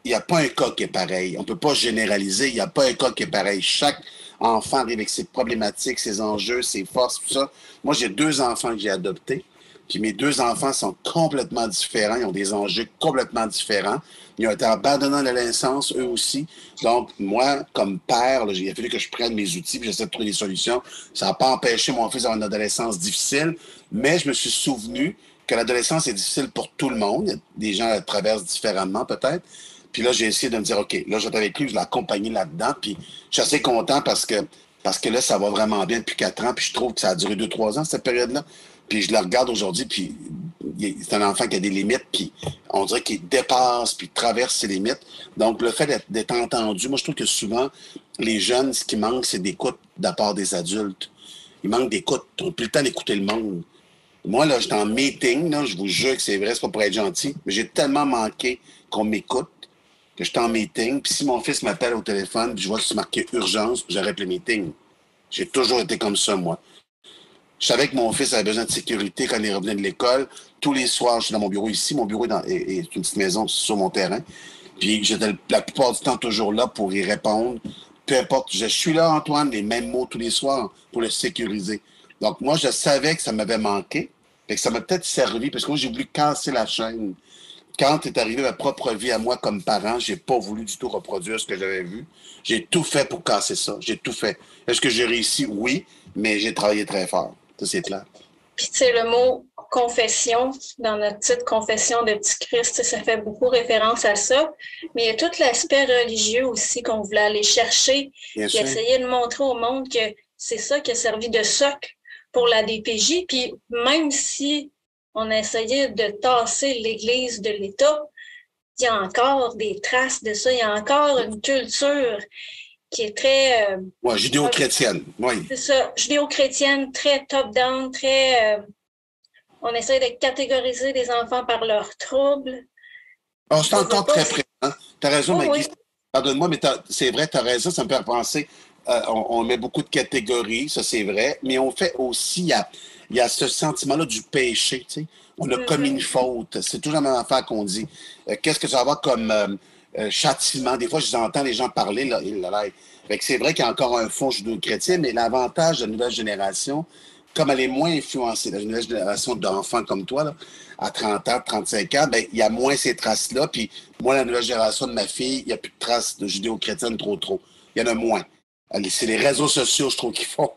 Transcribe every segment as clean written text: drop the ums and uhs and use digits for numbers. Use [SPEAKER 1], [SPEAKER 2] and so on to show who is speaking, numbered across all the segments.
[SPEAKER 1] il n'y a pas un cas qui est pareil. On ne peut pas généraliser. Il n'y a pas un cas qui est pareil. Chaque enfant arrive avec ses problématiques, ses enjeux, ses forces, tout ça. Moi, j'ai 2 enfants que j'ai adoptés. Puis mes 2 enfants sont complètement différents. Ils ont des enjeux complètement différents. Ils ont été abandonnés à l'adolescence, eux aussi. Donc, moi, comme père, là, il a fallu que je prenne mes outils, puis j'essaie de trouver des solutions. Ça n'a pas empêché mon fils d'avoir une adolescence difficile, mais je me suis souvenu que l'adolescence est difficile pour tout le monde. Des gens la traversent différemment, peut-être. Puis là, j'ai essayé de me dire, OK, là, j'étais avec lui, je l'ai accompagné là-dedans. Puis je suis assez content parce que là, ça va vraiment bien depuis 4 ans. Puis je trouve que ça a duré 2, 3 ans, cette période-là. Puis je le regarde aujourd'hui, puis c'est un enfant qui a des limites, puis on dirait qu'il dépasse, puis traverse ses limites. Donc, le fait d'être entendu, moi, je trouve que souvent, les jeunes, ce qui manque, c'est d'écoute de la part des adultes. Il manque d'écoute. On n'a plus le temps d'écouter le monde. Moi, là, j'étais en meeting, là, je vous jure que c'est vrai, c'est pas pour être gentil, mais j'ai tellement manqué qu'on m'écoute que j'étais en meeting, puis si mon fils m'appelle au téléphone, puis je vois que c'est marqué urgence, j'arrête le meeting. J'ai toujours été comme ça, moi. Je savais que mon fils avait besoin de sécurité quand il revenait de l'école. Tous les soirs, je suis dans mon bureau ici. Mon bureau est une petite maison sur mon terrain. Puis j'étais la plupart du temps toujours là pour y répondre. Peu importe, je suis là, Antoine, les mêmes mots tous les soirs pour le sécuriser. Donc moi, je savais que ça m'avait manqué et que ça m'a peut-être servi parce que moi, j'ai voulu casser la chaîne. Quand est arrivée ma propre vie à moi comme parent, j'ai pas voulu du tout reproduire ce que j'avais vu. J'ai tout fait pour casser ça. J'ai tout fait. Est-ce que j'ai réussi? Oui, mais j'ai travaillé très fort. Ça, c'est clair.
[SPEAKER 2] Puis, tu sais, le mot confession, dans notre titre Confession de Petit Christ, ça fait beaucoup référence à ça. Mais il y a tout l'aspect religieux aussi qu'on voulait aller chercher,
[SPEAKER 1] Bien
[SPEAKER 2] puis
[SPEAKER 1] sûr.
[SPEAKER 2] essayer de montrer au monde que c'est ça qui a servi de socle pour la DPJ. Puis, même si on a essayé de tasser l'Église de l'État, il y a encore des traces de ça. Il y a encore une culture qui est très,
[SPEAKER 1] Ouais, judéo-chrétienne. Oui.
[SPEAKER 2] c'est ça, judéo-chrétienne, très top-down, très, on essaie de catégoriser les enfants par leurs troubles.
[SPEAKER 1] Alors, c'est
[SPEAKER 2] On veut
[SPEAKER 1] encore
[SPEAKER 2] pas.
[SPEAKER 1] très présent. Tu as raison,
[SPEAKER 2] Oh
[SPEAKER 1] Maggie.
[SPEAKER 2] oui,
[SPEAKER 1] Pardonne-moi, mais c'est vrai, tu as raison, ça me fait penser. On met beaucoup de catégories, ça c'est vrai, mais on fait aussi, il y a ce sentiment-là du péché, tu sais. On a commis une
[SPEAKER 2] mhm,
[SPEAKER 1] faute. C'est toujours la même affaire qu'on dit. Qu'est-ce que ça va avoir comme châtiment? Des fois, je entends les gens parler, là, fait que c'est vrai qu'il y a encore un fond judéo-chrétien, mais l'avantage de la nouvelle génération, comme elle est moins influencée, la nouvelle génération d'enfants comme toi, là, à 30 ans, 35 ans, ben, il y a moins ces traces-là. Puis moi, la nouvelle génération de ma fille, il n'y a plus de traces de judéo-chrétienne trop, trop. Il y en a moins. C'est les réseaux sociaux, je trouve, qui sont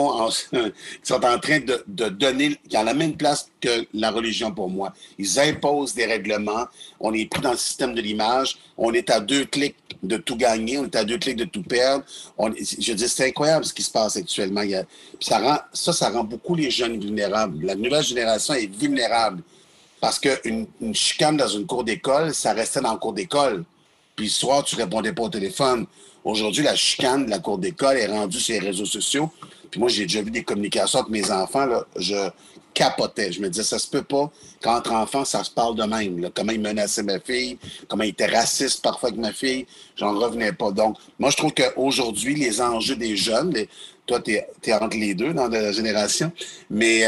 [SPEAKER 1] en train de donner, qui ont la même place que la religion pour moi. Ils imposent des règlements. On est pris dans le système de l'image. On est à 2 clics de tout gagner. On est à 2 clics de tout perdre. Je dis, c'est incroyable ce qui se passe actuellement. Puis ça rend beaucoup les jeunes vulnérables. La nouvelle génération est vulnérable parce qu'une chicane dans une cour d'école, ça restait dans la cour d'école. Puis le soir, tu répondais pas au téléphone. Aujourd'hui, la chicane de la cour d'école est rendue sur les réseaux sociaux. Puis moi, j'ai déjà vu des communications avec mes enfants, là, je capotais. Je me disais, ça se peut pas qu'entre enfants, ça se parle de même. Là. Comment ils menaçaient ma fille, comment ils étaient racistes parfois avec ma fille, j'en revenais pas. Donc, moi, je trouve qu'aujourd'hui, les enjeux des jeunes, toi, tu es entre les deux dans la génération, mais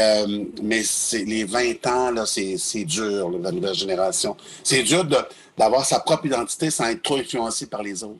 [SPEAKER 1] c'est, les 20 ans, là, c'est dur, là, la nouvelle génération. C'est dur d'avoir sa propre identité sans être trop influencé par les autres.